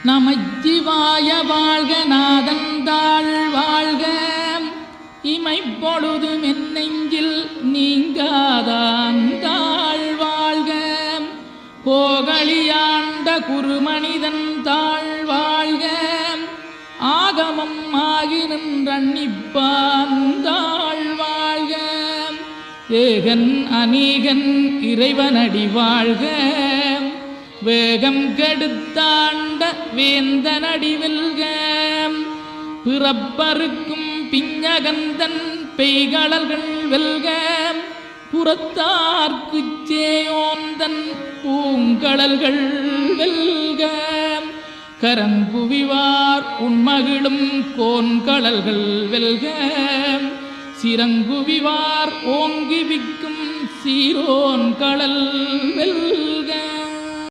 நமச்சிவாய வாழ்க நாதந்தாள் வாழ்க இமைப்பொழுதும் என் நெஞ்சில் நீங்காதாந்தாள் வாழ்க கோகலியாண்ட குருமனிதன் தாழ் வாழ்க ஆகமம் ஆகி நின்றன்னிப்பாந்தாள் வாழ்க ஏகன் அநீகன் இறைவனடி வாழ்க வேகம் கெடுத்தாண்ட வேந்தனடி வெல்க பிறப்பருக்கும் பிஞகந்தன் பெய்களல்கள் வெல்க புறத்தார்க்குச் சேயோந்தன் பூங்கடல்கள் வெல்க கரங்குவிவார் உண்மகிழும் கோன்கடல்கள் வெல்க சிறங்குவிவார் ஓங்கி விக்கும் சீரோன் கடல் வெல்க.